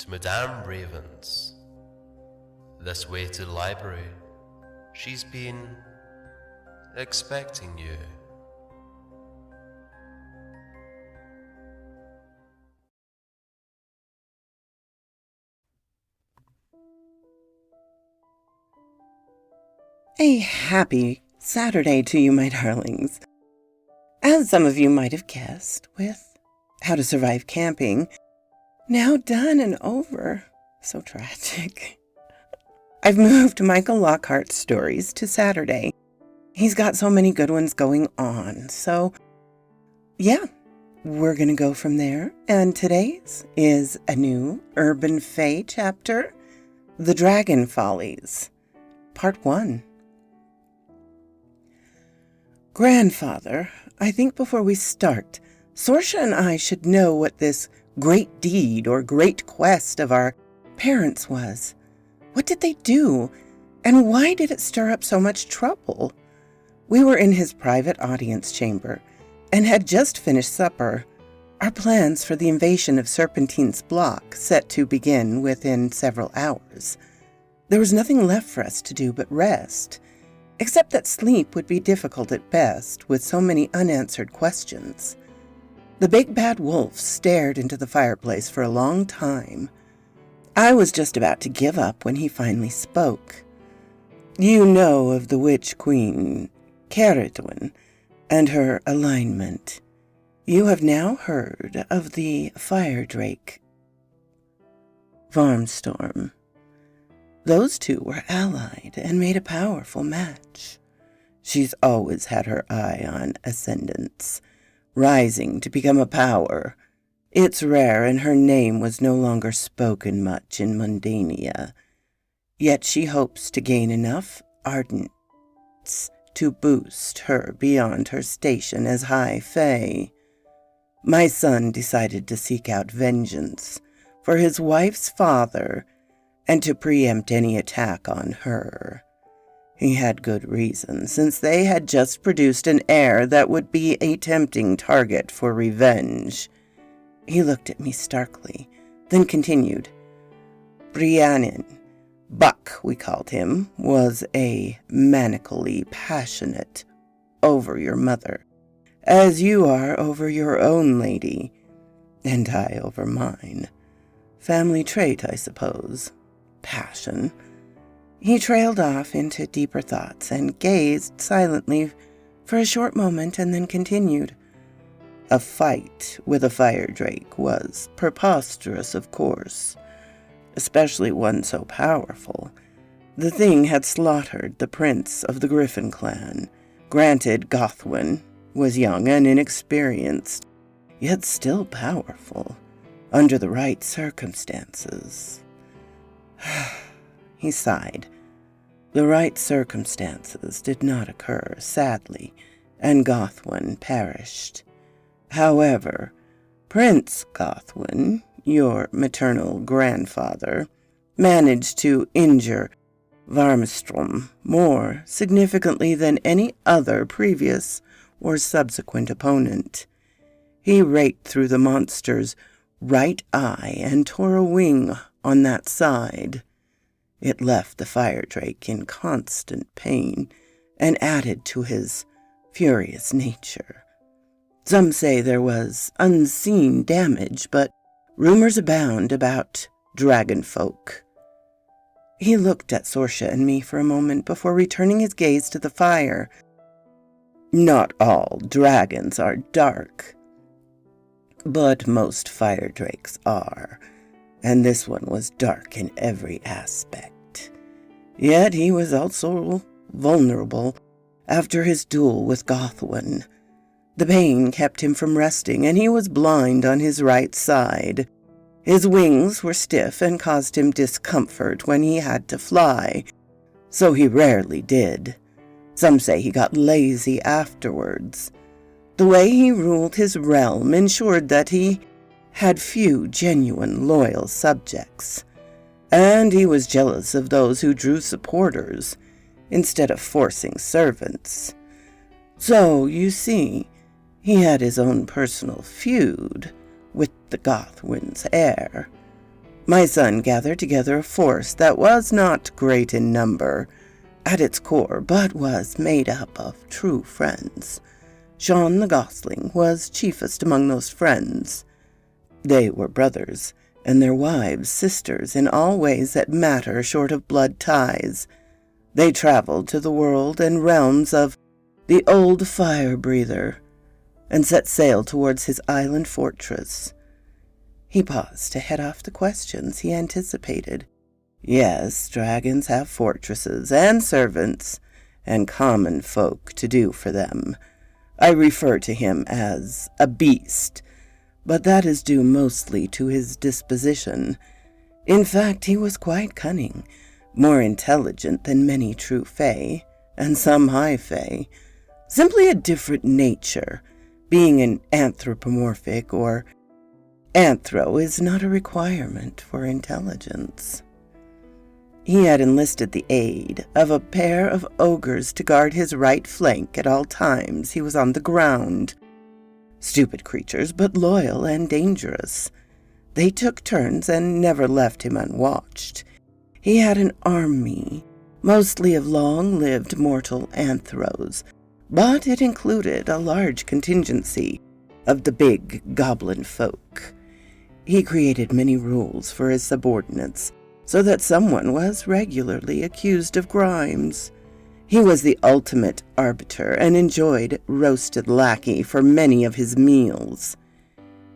to Madame Raven's. This way to the library. She's been expecting you. A happy Saturday to you, my darlings. As some of you might have guessed, with How to Survive Camping now done and over, so tragic, I've moved Michael Lockhart's stories to Saturday. He's got so many good ones going on, so yeah, we're going to go from there. And today's is a new Urban Fae chapter, The Dragon Follies, Part 1. Grandfather, I think before we start, Sorsha and I should know what this great deed or great quest of our parents was. What did they do, and why did it stir up so much trouble? We were in his private audience chamber and had just finished supper, our plans for the invasion of Serpentine's block set to begin within several hours. There was nothing left for us to do but rest, except that sleep would be difficult at best with so many unanswered questions. The big bad wolf stared into the fireplace for a long time. I was just about to give up when he finally spoke. You know of the witch queen, Ceridwen, and her alignment. You have now heard of the fire drake, Varmstorm. Those two were allied and made a powerful match. She's always had her eye on ascendants, rising to become a power. It's rare, and her name was no longer spoken much in Mundania. Yet she hopes to gain enough ardents to boost her beyond her station as High Fae. My son decided to seek out vengeance for his wife's father and to preempt any attack on her. He had good reason, since they had just produced an heir that would be a tempting target for revenge. He looked at me starkly, then continued. Brianin, Buck we called him, was a manically passionate over your mother, as you are over your own lady, and I over mine. Family trait, I suppose. Passion. He trailed off into deeper thoughts and gazed silently for a short moment and then continued. A fight with a fire drake was preposterous, of course, especially one so powerful. The thing had slaughtered the prince of the Griffin clan. Granted, Gothwin was young and inexperienced, yet still powerful, under the right circumstances. He sighed. The right circumstances did not occur, sadly, and Gothwin perished. However, Prince Gothwin, your maternal grandfather, managed to injure Varmstrom more significantly than any other previous or subsequent opponent. He raked through the monster's right eye and tore a wing on that side. It left the fire drake in constant pain and added to his furious nature. Some say there was unseen damage, but rumors abound about dragon folk. He looked at Sorsha and me for a moment before returning his gaze to the fire. Not all dragons are dark, but most fire drakes are, and this one was dark in every aspect. Yet he was also vulnerable after his duel with Gothwin. The pain kept him from resting, and he was blind on his right side. His wings were stiff and caused him discomfort when he had to fly, so he rarely did. Some say he got lazy afterwards. The way he ruled his realm ensured that he had few genuine loyal subjects, and he was jealous of those who drew supporters instead of forcing servants. So, you see, he had his own personal feud with the Gothwin's heir. My son gathered together a force that was not great in number at its core, but was made up of true friends. Jean the Gosling was chiefest among those friends. They were brothers, and their wives sisters in all ways that matter short of blood ties. They traveled to the world and realms of the old fire-breather, and set sail towards his island fortress. He paused to head off the questions he anticipated. Yes, dragons have fortresses and servants, and common folk to do for them. I refer to him as a beast, but that is due mostly to his disposition. In fact, he was quite cunning, more intelligent than many true fae, and some high fae. Simply a different nature, being an anthropomorphic or anthro is not a requirement for intelligence. He had enlisted the aid of a pair of ogres to guard his right flank at all times he was on the ground. Stupid creatures, but loyal and dangerous. They took turns and never left him unwatched. He had an army, mostly of long-lived mortal anthros, but it included a large contingency of the big goblin folk. He created many rules for his subordinates, so that someone was regularly accused of crimes. He was the ultimate arbiter and enjoyed roasted lackey for many of his meals.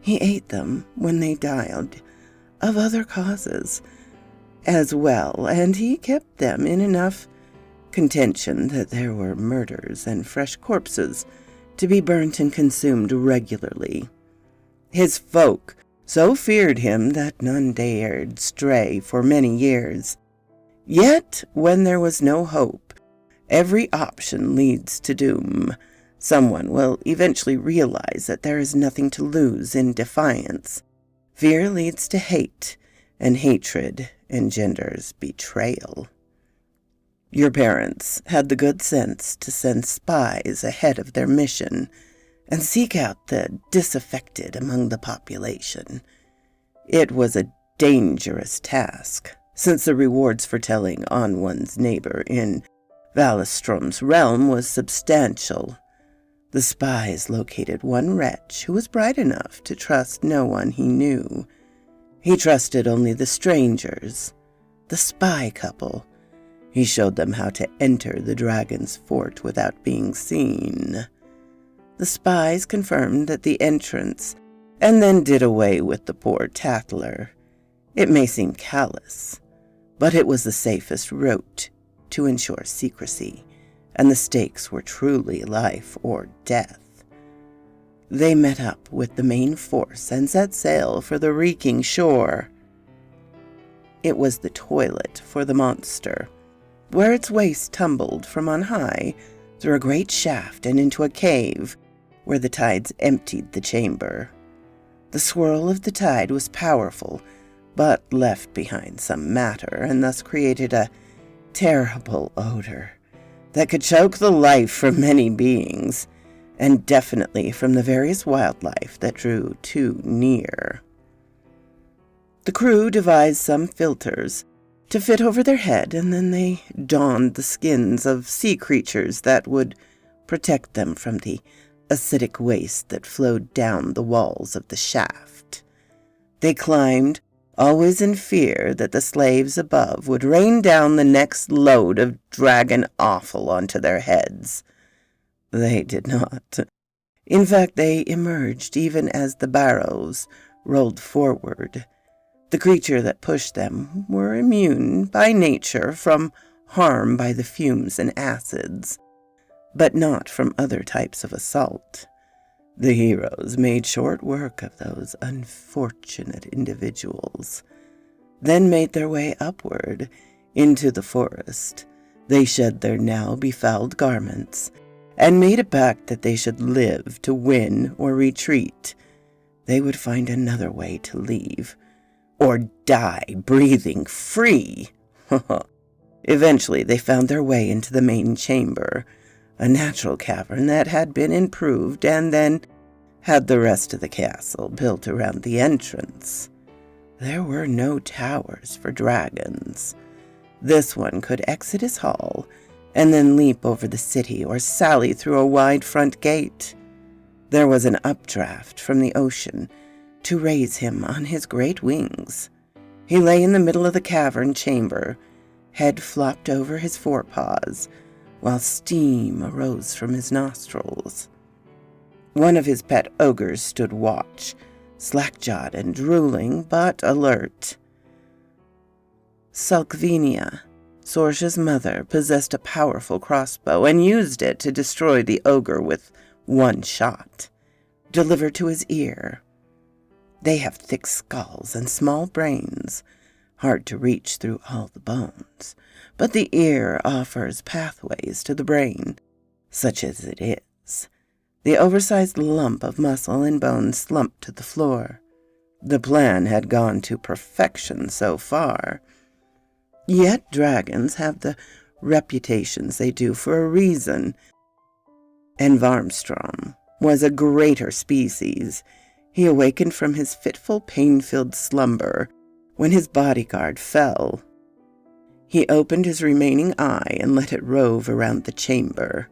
He ate them when they died of other causes as well, and he kept them in enough contention that there were murders and fresh corpses to be burnt and consumed regularly. His folk so feared him that none dared stray for many years. Yet, when there was no hope, every option leads to doom. Someone will eventually realize that there is nothing to lose in defiance. Fear leads to hate, and hatred engenders betrayal. Your parents had the good sense to send spies ahead of their mission and seek out the disaffected among the population. It was a dangerous task, since the rewards for telling on one's neighbor in Vallestrom's realm was substantial. The spies located one wretch who was bright enough to trust no one he knew. He trusted only the strangers, the spy couple. He showed them how to enter the dragon's fort without being seen. The spies confirmed that the entrance, and then did away with the poor tattler. It may seem callous, but it was the safest route to ensure secrecy, and the stakes were truly life or death. They met up with the main force and set sail for the reeking shore. It was the toilet for the monster, where its waste tumbled from on high through a great shaft and into a cave where the tides emptied the chamber. The swirl of the tide was powerful, but left behind some matter and thus created a terrible odor that could choke the life from many beings, and definitely from the various wildlife that drew too near. The crew devised some filters to fit over their head, and then they donned the skins of sea creatures that would protect them from the acidic waste that flowed down the walls of the shaft. They climbed, always in fear that the slaves above would rain down the next load of dragon offal onto their heads. They did not. In fact, they emerged even as the barrows rolled forward. The creature that pushed them were immune by nature from harm by the fumes and acids, but not from other types of assault. The heroes made short work of those unfortunate individuals, then made their way upward into the forest. They shed their now befouled garments and made a pact that they should live to win or retreat. They would find another way to leave, or die breathing free. Eventually they found their way into the main chamber, a natural cavern that had been improved and then had the rest of the castle built around the entrance. There were no towers for dragons. This one could exit his hall and then leap over the city or sally through a wide front gate. There was an updraft from the ocean to raise him on his great wings. He lay in the middle of the cavern chamber, head flopped over his forepaws, while steam arose from his nostrils. One of his pet ogres stood watch, slack-jawed and drooling, but alert. Sulkvinia, Sorsha's mother, possessed a powerful crossbow and used it to destroy the ogre with one shot, delivered to his ear. They have thick skulls and small brains, hard to reach through all the bones, but the ear offers pathways to the brain, such as it is. The oversized lump of muscle and bone slumped to the floor. The plan had gone to perfection so far. Yet dragons have the reputations they do for a reason, and Varmstrom was a greater species. He awakened from his fitful, pain-filled slumber when his bodyguard fell. He opened his remaining eye and let it rove around the chamber.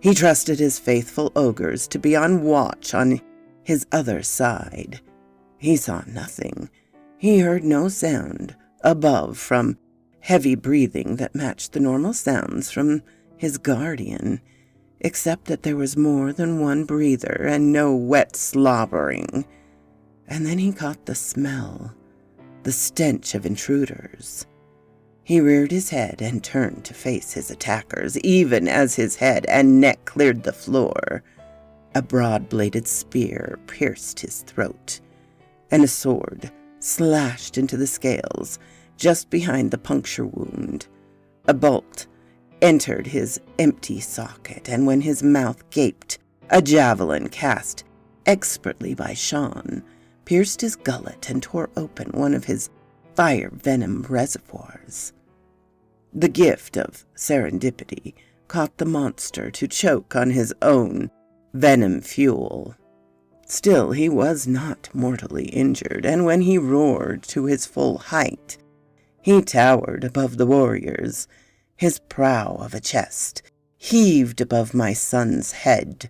He trusted his faithful ogres to be on watch on his other side. He saw nothing. He heard no sound above from heavy breathing that matched the normal sounds from his guardian, except that there was more than one breather and no wet slobbering. And then he caught the smell, the stench of intruders. He reared his head and turned to face his attackers, even as his head and neck cleared the floor. A broad-bladed spear pierced his throat, and a sword slashed into the scales just behind the puncture wound. A bolt entered his empty socket, and when his mouth gaped, a javelin cast expertly by Sean pierced his gullet and tore open one of his fire venom reservoirs. The gift of serendipity caught the monster to choke on his own venom fuel. Still, he was not mortally injured, and when he roared to his full height, he towered above the warriors. His prow of a chest heaved above my son's head.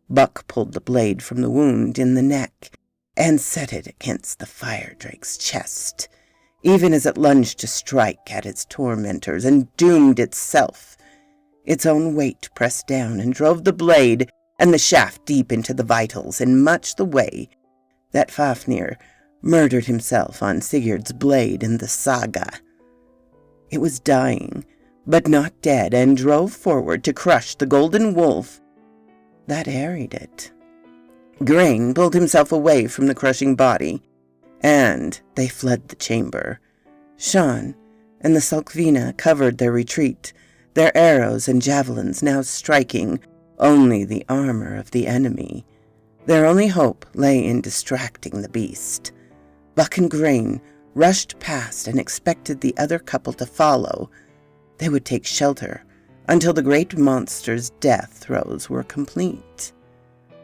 Buck pulled the blade from the wound in the neck and set it against the fire drake's chest, even as it lunged to strike at its tormentors and doomed itself. Its own weight pressed down and drove the blade and the shaft deep into the vitals in much the way that Fafnir murdered himself on Sigurd's blade in the saga. It was dying, but not dead, and drove forward to crush the golden wolf that harried it. Grain pulled himself away from the crushing body, and they fled the chamber. Sean and the Sulkvina covered their retreat, their arrows and javelins now striking only the armor of the enemy. Their only hope lay in distracting the beast. Buck and Grain rushed past and expected the other couple to follow. They would take shelter until the great monster's death throes were complete.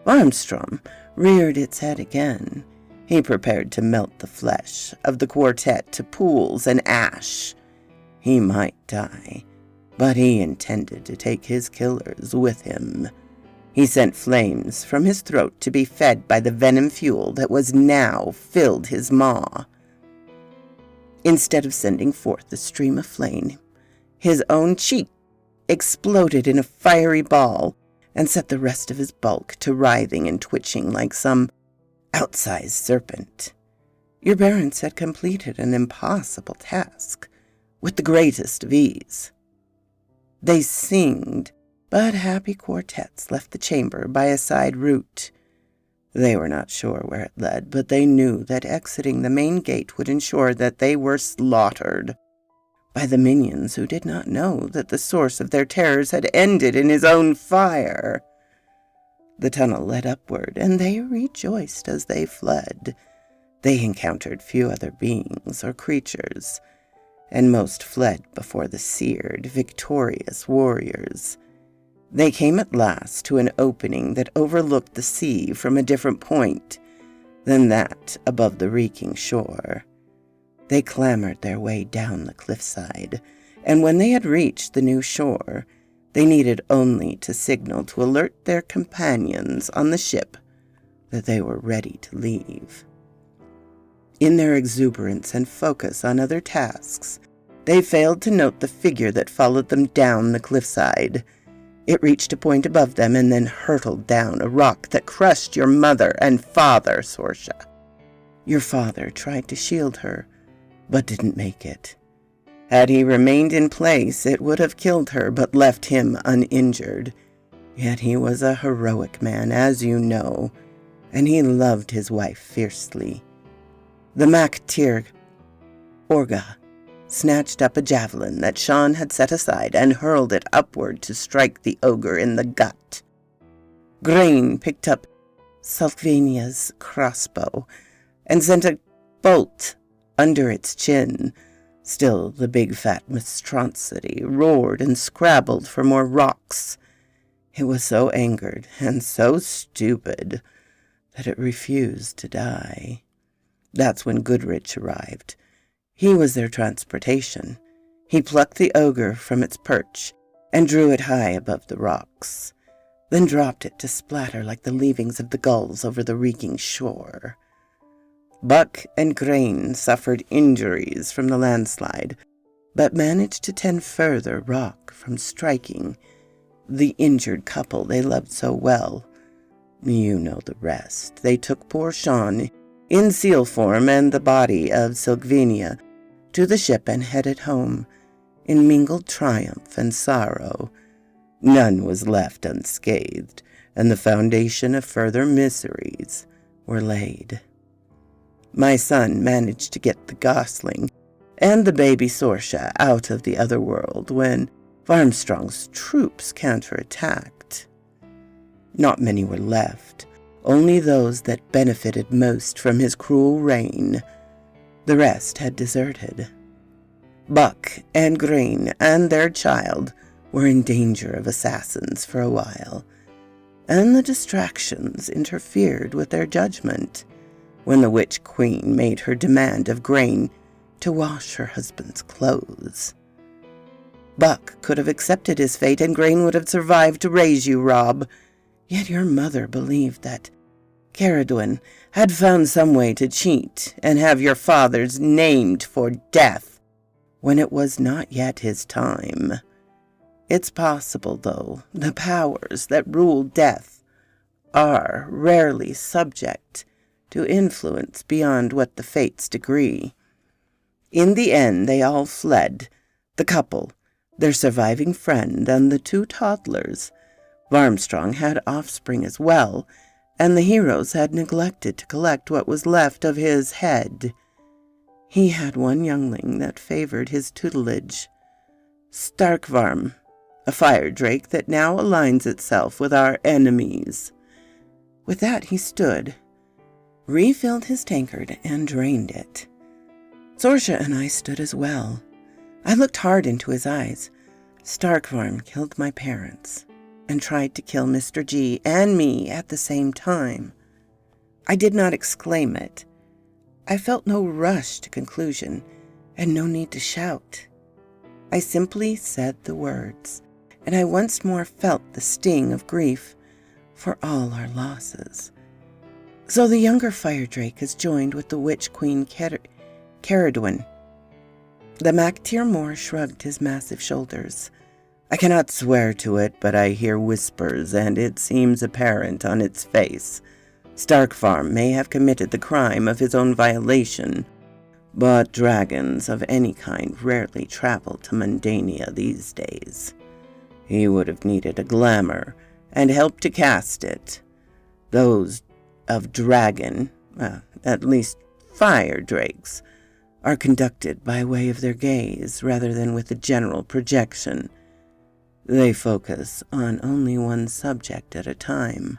Varmstrom reared its head again. He prepared to melt the flesh of the quartet to pools and ash. He might die, but he intended to take his killers with him. He sent flames from his throat to be fed by the venom fuel that was now filled his maw. Instead of sending forth the stream of flame, his own cheek exploded in a fiery ball and set the rest of his bulk to writhing and twitching like some outsized serpent. Your parents had completed an impossible task with the greatest of ease. They singed, but happy quartets left the chamber by a side route. They were not sure where it led, but they knew that exiting the main gate would ensure that they were slaughtered by the minions who did not know that the source of their terrors had ended in his own fire. The tunnel led upward, and they rejoiced as they fled. They encountered few other beings or creatures, and most fled before the seared, victorious warriors. They came at last to an opening that overlooked the sea from a different point than that above the reeking shore. They clambered their way down the cliffside, and when they had reached the new shore, they needed only to signal to alert their companions on the ship that they were ready to leave. In their exuberance and focus on other tasks, they failed to note the figure that followed them down the cliffside. It reached a point above them and then hurtled down a rock that crushed your mother and father, Sorsha. Your father tried to shield her, but didn't make it. Had he remained in place, it would have killed her, but left him uninjured. Yet he was a heroic man, as you know, and he loved his wife fiercely. The Maktir Orga snatched up a javelin that Sean had set aside and hurled it upward to strike the ogre in the gut. Grain picked up Salkvania's crossbow and sent a bolt under its chin. Still, the big fat monstrosity roared and scrabbled for more rocks. It was so angered and so stupid that it refused to die. That's when Goodrich arrived. He was their transportation. He plucked the ogre from its perch and drew it high above the rocks, then dropped it to splatter like the leavings of the gulls over the reeking shore. Buck and Grain suffered injuries from the landslide, but managed to tend further rock from striking the injured couple they loved so well. You know the rest. They took poor Sean in seal form and the body of Sylvania to the ship and headed home in mingled triumph and sorrow. None was left unscathed, and the foundation of further miseries were laid. My son managed to get the gosling and the baby Sorsha out of the other world when Varmstrong's troops counterattacked. Not many were left, only those that benefited most from his cruel reign. The rest had deserted. Buck and Grain and their child were in danger of assassins for a while, and the distractions interfered with their judgment when the Witch Queen made her demand of Grain to wash her husband's clothes. Buck could have accepted his fate, and Grain would have survived to raise you, Rob. Yet your mother believed that Caradwin had found some way to cheat and have your father's named for death when it was not yet his time. It's possible, though, the powers that rule death are rarely subject to influence beyond what the fates decree. In the end, they all fled, the couple, their surviving friend, and the two toddlers. Varmstrong had offspring as well, and the heroes had neglected to collect what was left of his head. He had one youngling that favored his tutelage, Starkvarm, a fire drake that now aligns itself with our enemies. With that he stood, refilled his tankard, and drained it. Sorsha and I stood as well. I looked hard into his eyes. Starkvarm killed my parents and tried to kill Mr. G and me at the same time. I did not exclaim it. I felt no rush to conclusion and no need to shout. I simply said the words, and I once more felt the sting of grief for all our losses. So the younger fire drake has joined with the Witch Queen Caradwin. The Maktir Moor shrugged his massive shoulders. I cannot swear to it, but I hear whispers, and it seems apparent on its face. Starkvarm may have committed the crime of his own violation, but dragons of any kind rarely travel to Mundania these days. He would have needed a glamour and help to cast it. Those of dragon, at least fire drakes, are conducted by way of their gaze rather than with a general projection. They focus on only one subject at a time.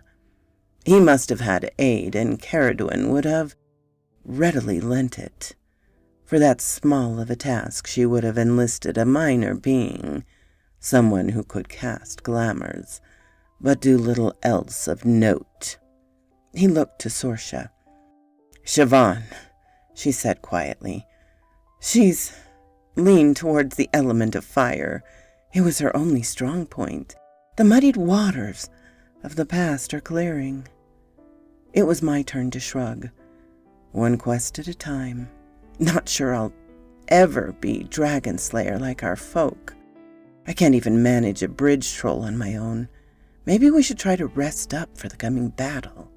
He must have had aid, and Caradwin would have readily lent it. For that small of a task she would have enlisted a minor being, someone who could cast glamours, but do little else of note. He looked to Sorsha. "Siobhan," she said quietly, She's leaned towards the element of fire. It was her only strong point. The muddied waters of the past are clearing. It was my turn to shrug. One quest at a time. Not sure I'll ever be dragon slayer like our folk. I can't even manage a bridge troll on my own. Maybe we should try to rest up for the coming battle.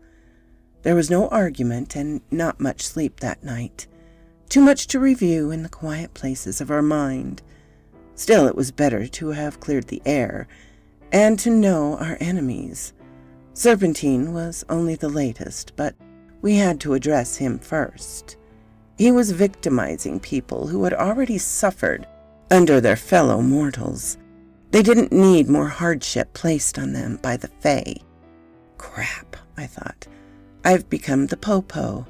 There was no argument and not much sleep that night. Too much to review in the quiet places of our mind. Still, it was better to have cleared the air and to know our enemies. Serpentine was only the latest, but we had to address him first. He was victimizing people who had already suffered under their fellow mortals. They didn't need more hardship placed on them by the Fae. Crap, I thought. I've become the Popo.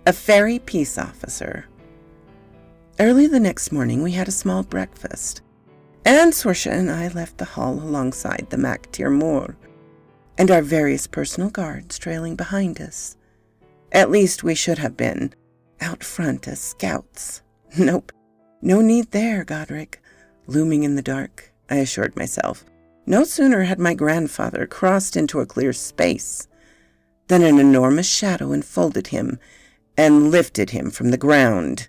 A fairy peace officer. Early the next morning we had a small breakfast, and Sorsha and I left the hall alongside the Mactir Moor, and our various personal guards trailing behind us. At least we should have been out front as scouts. Nope, no need there, Godric. Looming in the dark, I assured myself. No sooner had my grandfather crossed into a clear space than an enormous shadow enfolded him and lifted him from the ground.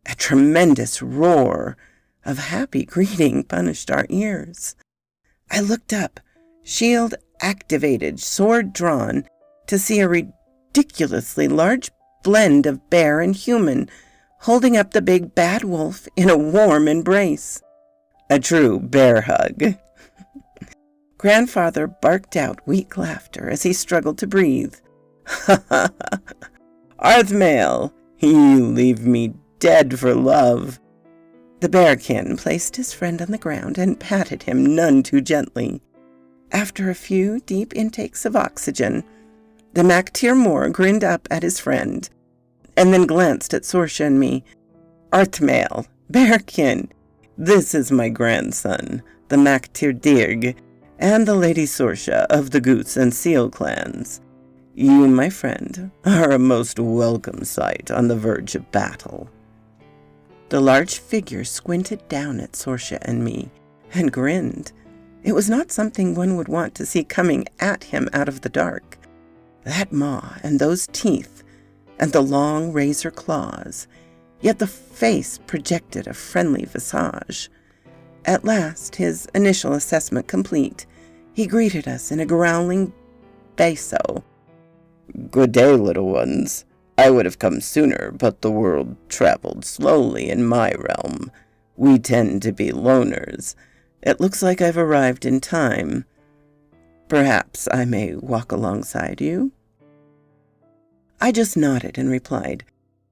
A tremendous roar of happy greeting punished our ears. I looked up, shield activated, sword drawn, to see a ridiculously large blend of bear and human holding up the big bad wolf in a warm embrace. A true bear hug. Grandfather barked out weak laughter as he struggled to breathe. "Ha ha ha! Arthmael, you leave me dead for love." The bearkin placed his friend on the ground and patted him none too gently. After a few deep intakes of oxygen, the Mactir Moor grinned up at his friend, and then glanced at Sorsha and me. "Arthmael, bearkin, this is my grandson, the Mactir Dirg, and the Lady Sorsha of the Goose and Seal clans. You, my friend, are a most welcome sight on the verge of battle." The large figure squinted down at Sorsha and me, and grinned. It was not something one would want to see coming at him out of the dark. That maw and those teeth, and the long razor claws, yet the face projected a friendly visage. At last, his initial assessment complete, he greeted us in a growling basso. "Good day, little ones. I would have come sooner, but the world traveled slowly in my realm. We tend to be loners. It looks like I've arrived in time. Perhaps I may walk alongside you?" I just nodded and replied,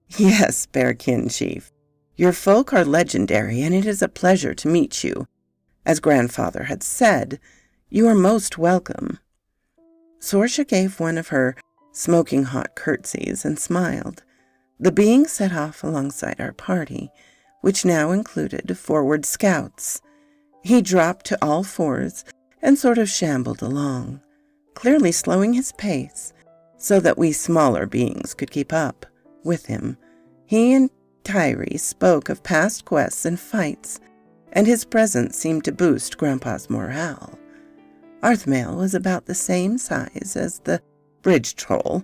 "Yes, Bearkin Chief. Your folk are legendary, and it is a pleasure to meet you. As Grandfather had said, you are most welcome." Sorsha gave one of her smoking hot curtsies and smiled. The being set off alongside our party, which now included forward scouts. He dropped to all fours and sort of shambled along, clearly slowing his pace so that we smaller beings could keep up with him. He and Tyree spoke of past quests and fights, and his presence seemed to boost Grandpa's morale. Arthmael was about the same size as the bridge troll,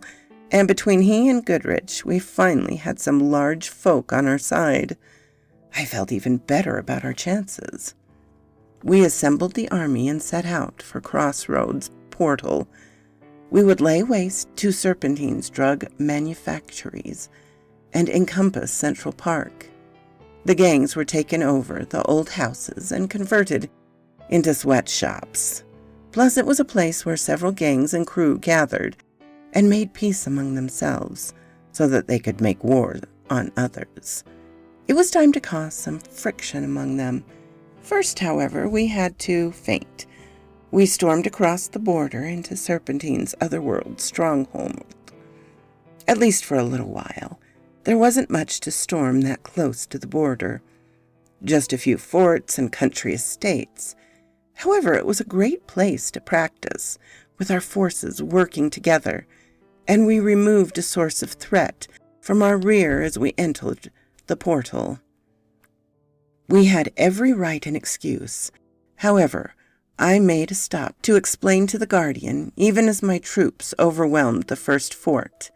and between he and Goodrich, we finally had some large folk on our side. I felt even better about our chances. We assembled the army and set out for Crossroads Portal. We would lay waste to Serpentine's drug manufactories and encompass Central Park. The gangs were taken over the old houses and converted into sweatshops. Plus, it was a place where several gangs and crew gathered and made peace among themselves so that they could make war on others. It was time to cause some friction among them. First, however, we had to feint. We stormed across the border into Serpentine's otherworld stronghold. At least for a little while. There wasn't much to storm that close to the border. Just a few forts and country estates. However, it was a great place to practice, with our forces working together, and we removed a source of threat from our rear as we entered left the portal. We had every right and excuse. However, I made a stop to explain to the guardian, even as my troops overwhelmed the first fort.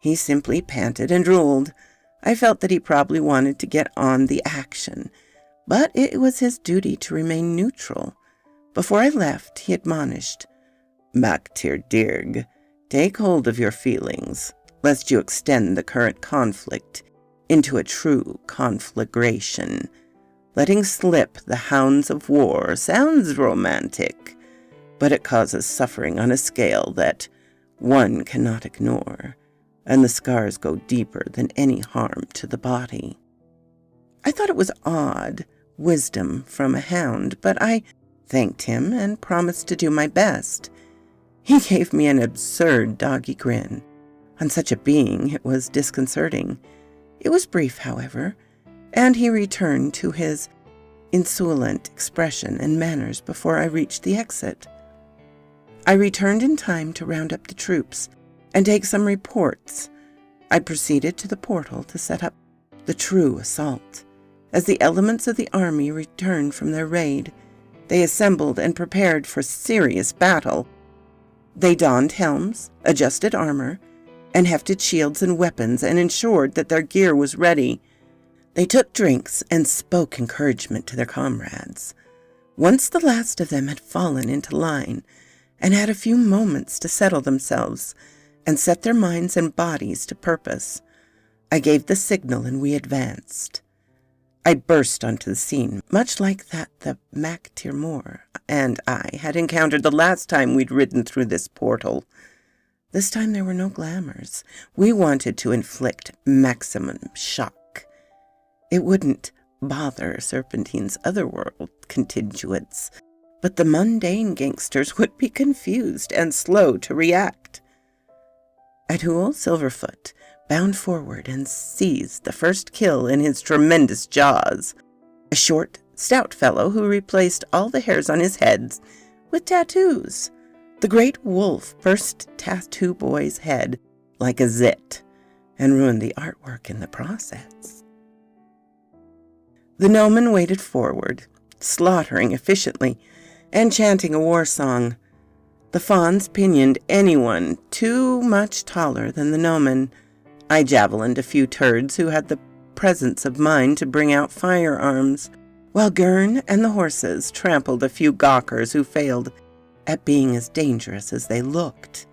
He simply panted and drooled. I felt that he probably wanted to get on the action, but it was his duty to remain neutral. Before I left, he admonished, "Mactir Dirg, take hold of your feelings, lest you extend the current conflict into a true conflagration. Letting slip the hounds of war sounds romantic, but it causes suffering on a scale that one cannot ignore, and the scars go deeper than any harm to the body." I thought it was odd wisdom from a hound, but I thanked him and promised to do my best. He gave me an absurd doggy grin. On such a being, it was disconcerting. It was brief, however, and he returned to his insolent expression and manners before I reached the exit. I returned in time to round up the troops and take some reports. I proceeded to the portal to set up the true assault. As the elements of the army returned from their raid, they assembled and prepared for serious battle. They donned helms, adjusted armor, and hefted shields and weapons, and ensured that their gear was ready. They took drinks and spoke encouragement to their comrades. Once the last of them had fallen into line and had a few moments to settle themselves and set their minds and bodies to purpose, I gave the signal and we advanced. I burst onto the scene, much like that the Mactir Moor and I had encountered the last time we'd ridden through this portal. This time there were no glamours. We wanted to inflict maximum shock. It wouldn't bother Serpentine's otherworld constituents, but the mundane gangsters would be confused and slow to react. Atul Silverfoot bound forward and seized the first kill in his tremendous jaws. A short, stout fellow who replaced all the hairs on his head with tattoos. The great wolf burst Tattoo Boy's head like a zit and ruined the artwork in the process. The gnomon waded forward, slaughtering efficiently and chanting a war song. The fawns pinioned anyone too much taller than the gnomon. I javelined a few turds who had the presence of mind to bring out firearms, while Gurn and the horses trampled a few gawkers who failed at being as dangerous as they looked.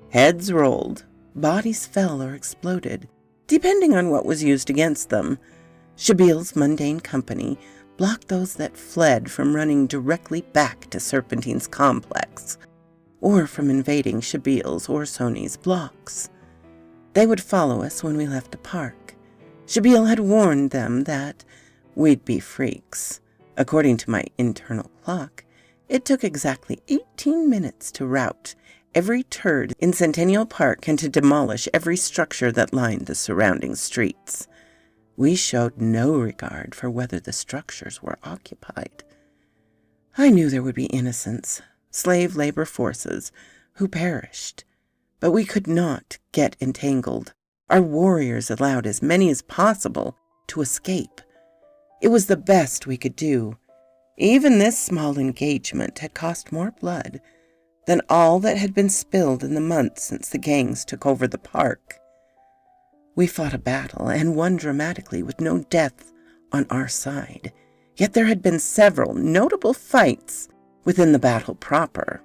Heads rolled, bodies fell or exploded, depending on what was used against them. Shabil's mundane company blocked those that fled from running directly back to Serpentine's complex, or from invading Shabil's or Sony's blocks. They would follow us when we left the park. Shabil had warned them that we'd be freaks. According to my internal clock, it took exactly 18 minutes to rout every turd in Centennial Park and to demolish every structure that lined the surrounding streets. We showed no regard for whether the structures were occupied. I knew there would be innocents, slave labor forces, who perished, but we could not get entangled. Our warriors allowed as many as possible to escape. It was the best we could do. Even this small engagement had cost more blood than all that had been spilled in the months since the gangs took over the park. We fought a battle and won dramatically with no death on our side, yet there had been several notable fights within the battle proper.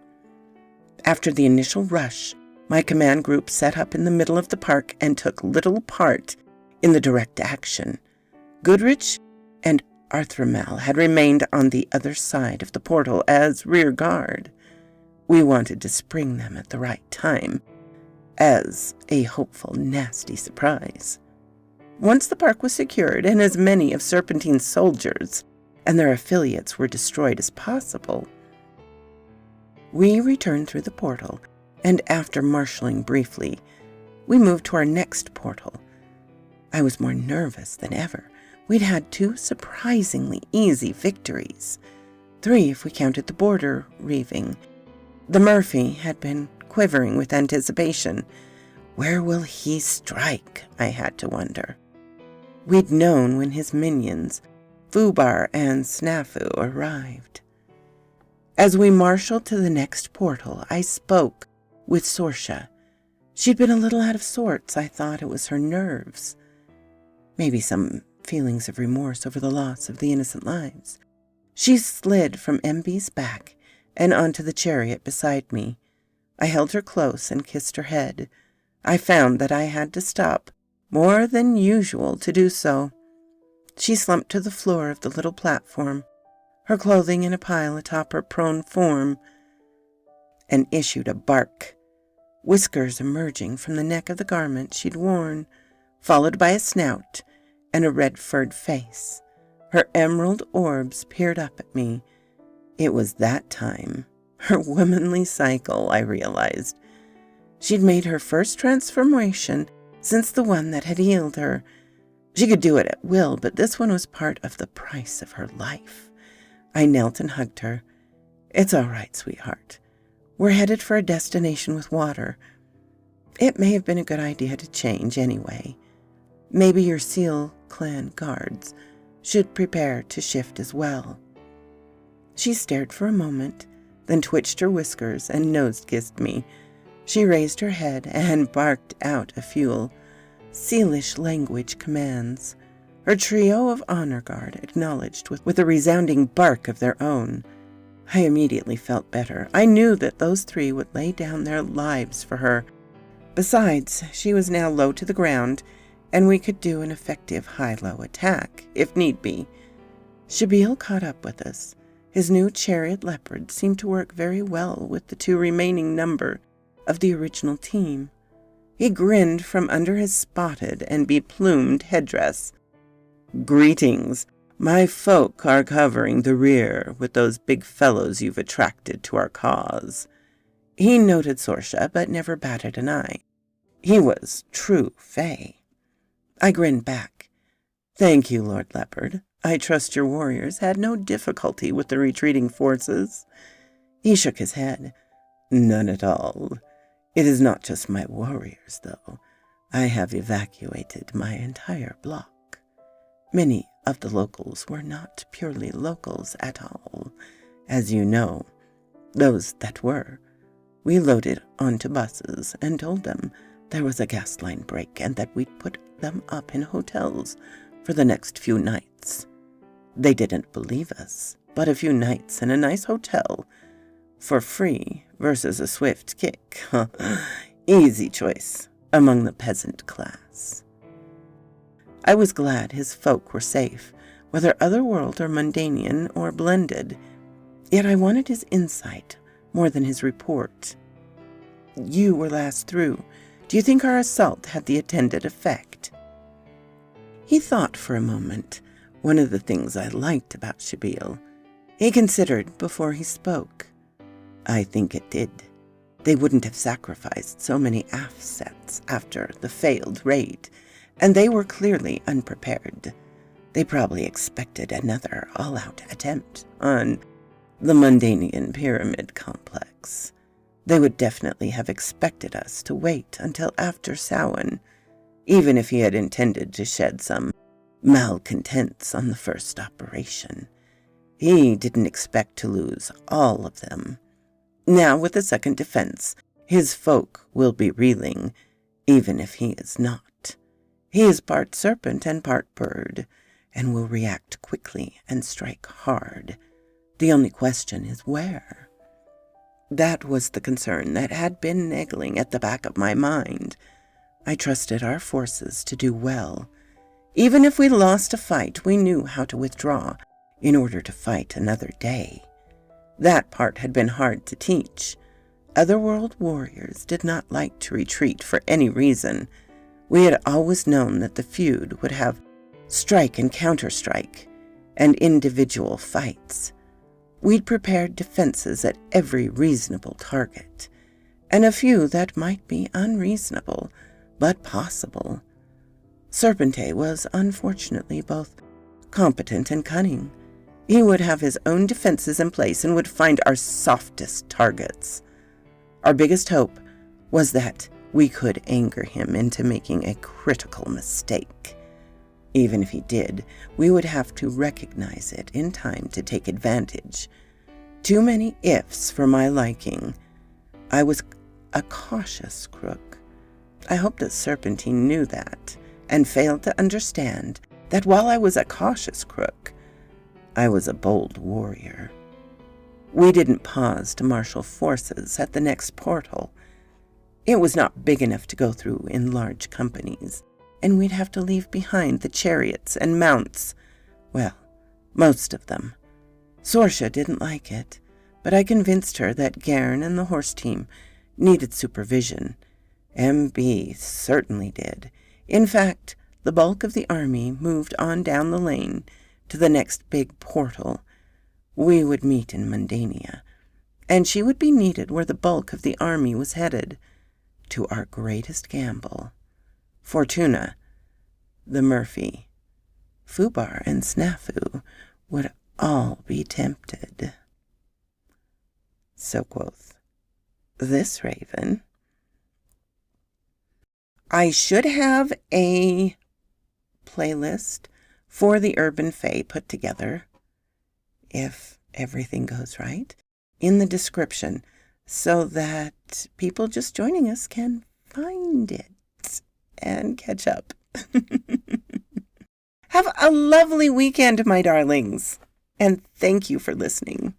After the initial rush, my command group set up in the middle of the park and took little part in the direct action. Goodrich and Arthramel had remained on the other side of the portal as rear guard. We wanted to spring them at the right time, as a hopeful, nasty surprise. Once the park was secured and as many of Serpentine's soldiers and their affiliates were destroyed as possible, we returned through the portal, and after marshalling briefly, we moved to our next portal. I was more nervous than ever. We'd had 2 surprisingly easy victories, 3 if we counted the border reaving. The Murphy had been quivering with anticipation. Where will he strike? I had to wonder. We'd known when his minions, Fubar and Snafu, arrived. As we marshaled to the next portal, I spoke with Sorsha. She'd been a little out of sorts. I thought it was her nerves. Maybe some feelings of remorse over the loss of the innocent lives. She slid from MB's back and onto the chariot beside me. I held her close and kissed her head. I found that I had to stop more than usual to do so. She slumped to the floor of the little platform, her clothing in a pile atop her prone form, and issued a bark, whiskers emerging from the neck of the garment she'd worn, followed by a snout and a red-furred face. Her emerald orbs peered up at me. It was that time, her womanly cycle, I realized. She'd made her first transformation since the one that had healed her. She could do it at will, but this one was part of the price of her life. I knelt and hugged her. It's all right, sweetheart. We're headed for a destination with water. It may have been a good idea to change anyway. Maybe your Seal clan guards should prepare to shift as well. She stared for a moment, then twitched her whiskers and nose-kissed me. She raised her head and barked out a few Sealish language commands. Her trio of honor guard acknowledged with a resounding bark of their own. I immediately felt better. I knew that those three would lay down their lives for her. Besides, she was now low to the ground, and we could do an effective high-low attack, if need be. Shabil caught up with us. His new chariot leopard seemed to work very well with the two remaining number of the original team. He grinned from under his spotted and beplumed headdress. "Greetings. My folk are covering the rear with those big fellows you've attracted to our cause." He noted Sorsha, but never batted an eye. He was true Fae. I grinned back. "Thank you, Lord Leopard. I trust your warriors had no difficulty with the retreating forces." He shook his head. "None at all. It is not just my warriors, though. I have evacuated my entire block. Many of the locals were not purely locals at all, as you know. Those that were, we loaded onto buses and told them there was a gas line break and that we'd put them up in hotels for the next few nights. They didn't believe us, but a few nights in a nice hotel for free versus a swift kick. Easy choice among the peasant class." I was glad his folk were safe, whether otherworld or Mundanian or blended, yet I wanted his insight more than his report. "You were last through. Do you think our assault had the intended effect?" He thought for a moment. One of the things I liked about Shabil. He considered before he spoke. "I think it did. They wouldn't have sacrificed so many assets after the failed raid, and they were clearly unprepared. They probably expected another all-out attempt on the Mundanian pyramid complex. They would definitely have expected us to wait until after Samhain, even if he had intended to shed some malcontents on the first operation. He didn't expect to lose all of them. Now, with the second defense, his folk will be reeling, even if he is not. He is part serpent and part bird, and will react quickly and strike hard. The only question is where." That was the concern that had been nagging at the back of my mind. I trusted our forces to do well. Even if we lost a fight, we knew how to withdraw in order to fight another day. That part had been hard to teach. Otherworld warriors did not like to retreat for any reason. We had always known that the feud would have strike and counterstrike, and individual fights. We'd prepared defenses at every reasonable target, and a few that might be unreasonable, but possible. Serpente was unfortunately both competent and cunning. He would have his own defenses in place and would find our softest targets. Our biggest hope was that we could anger him into making a critical mistake. Even if he did, we would have to recognize it in time to take advantage. Too many ifs for my liking. I was a cautious crook. I hope that Serpentine knew that, and failed to understand that while I was a cautious crook, I was a bold warrior. We didn't pause to marshal forces at the next portal. It was not big enough to go through in large companies, and we'd have to leave behind the chariots and mounts. Well, most of them. Sorsha didn't like it, but I convinced her that Gairn and the horse team needed supervision. MB certainly did. In fact, the bulk of the army moved on down the lane to the next big portal. We would meet in Mundania, and she would be needed where the bulk of the army was headed, to our greatest gamble. Fortuna, the Murphy, Fubar, and Snafu would all be tempted. So quoth this raven. I should have a playlist for the Urban Fae put together, if everything goes right, in the description, so that people just joining us can find it and catch up. Have a lovely weekend, my darlings, and thank you for listening.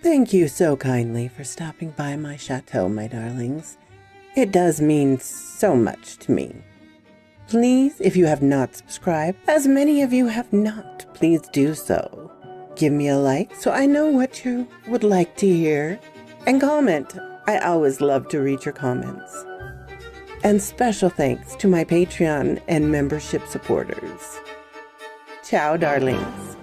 Thank you so kindly for stopping by my chateau, my darlings. It does mean so much to me. Please, if you have not subscribed, as many of you have not, please do so. Give me a like so I know what you would like to hear. And comment. I always love to read your comments. And special thanks to my Patreon and membership supporters. Ciao, darlings.